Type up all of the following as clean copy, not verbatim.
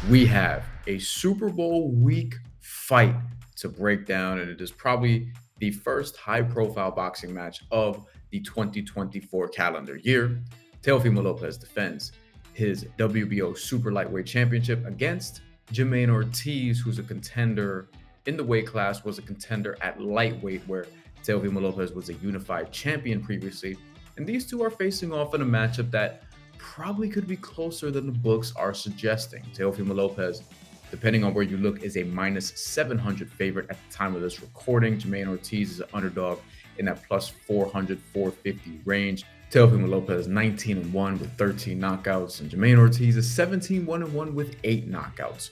we have a Super Bowl week fight to break down, and it is probably the first high profile boxing match of the 2024 calendar year. Teofimo Lopez defends his WBO Super Lightweight Championship against Jamaine Ortiz, who's a contender in the weight class, was a contender at lightweight, where Teofimo Lopez was a unified champion previously. And these two are facing off in a matchup that probably could be closer than the books are suggesting. Teofimo Lopez, depending on where you look, is a minus 700 favorite at the time of this recording. Jamaine Ortiz is an underdog in that plus 400, 450 range. Teofimo Lopez 19-1 with 13 knockouts, and Jamaine Ortiz is 17-1 with 8 knockouts.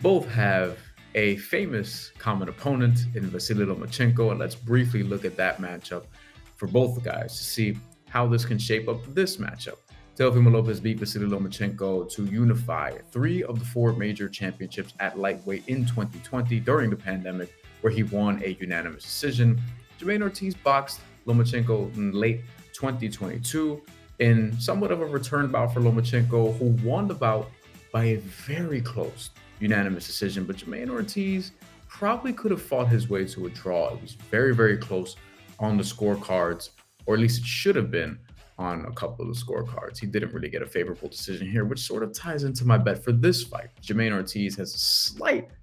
Both have a famous common opponent in Vasily Lomachenko, and let's briefly look at that matchup for both the guys to see how this can shape up this matchup. Teofimo Lopez beat Vasily Lomachenko to unify 3 of the 4 major championships at lightweight in 2020 during the pandemic, where he won a unanimous decision. Jamaine Ortiz boxed Lomachenko in late 2022 in somewhat of a return bout for Lomachenko, who won the bout by a very close unanimous decision. But Jamaine Ortiz probably could have fought his way to a draw. It was very, very close on the scorecards, or at least it should have been on a couple of the scorecards. He didn't really get a favorable decision here, which sort of ties into my bet for this fight. Jamaine Ortiz has a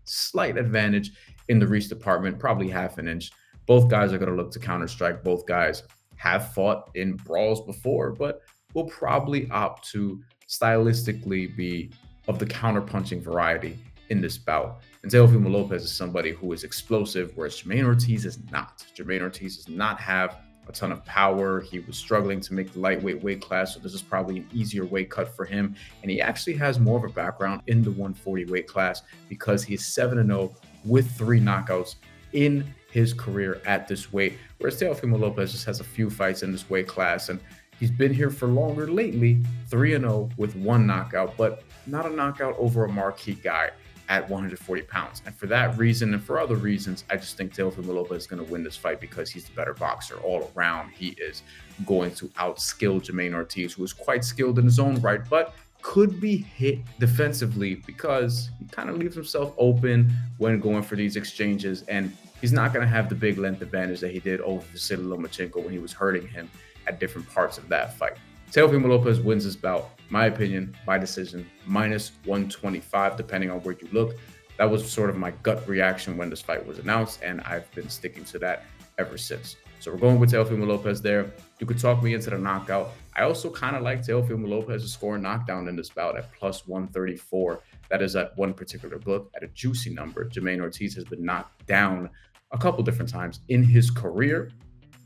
slight advantage in the reach department, probably half an inch. Both guys are going to look to counter-strike. Both guys have fought in brawls before, but will probably opt to stylistically be of the counter-punching variety in this bout. And Teofimo Lopez is somebody who is explosive, whereas Jamaine Ortiz is not. Jamaine Ortiz does not have a ton of power. He was struggling to make the lightweight weight class, so this is probably an easier weight cut for him. And he actually has more of a background in the 140 weight class because he is 7-0 with 3 knockouts in his career at this weight, whereas Teofimo Lopez just has a few fights in this weight class, and he's been here for longer lately, 3-0 with 1 knockout, but not a knockout over a marquee guy at 140 pounds. And for that reason, and for other reasons, I just think Teofimo Lopez is going to win this fight because he's the better boxer all around. He is going to outskill Jamaine Ortiz, who is quite skilled in his own right, but could be hit defensively because he kind of leaves himself open when going for these exchanges, and he's not going to have the big length advantage that he did over Vasily Lomachenko when he was hurting him at different parts of that fight. Teofimo Lopez wins this bout, my opinion, by decision, minus 125, depending on where you look. That was sort of my gut reaction when this fight was announced, and I've been sticking to that ever since. So we're going with Teofimo Lopez there. You could talk me into the knockout. I also kind of like Teofimo Lopez to score a knockdown in this bout at plus 134. That is at one particular book at a juicy number. Jamaine Ortiz has been knocked down a couple different times in his career.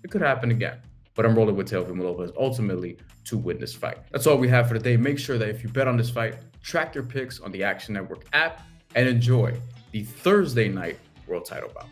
It could happen again, but I'm rolling with Teofimo Lopez ultimately to win this fight. That's all we have for today. Make sure that if you bet on this fight, track your picks on the Action Network app and enjoy the Thursday night world title bout.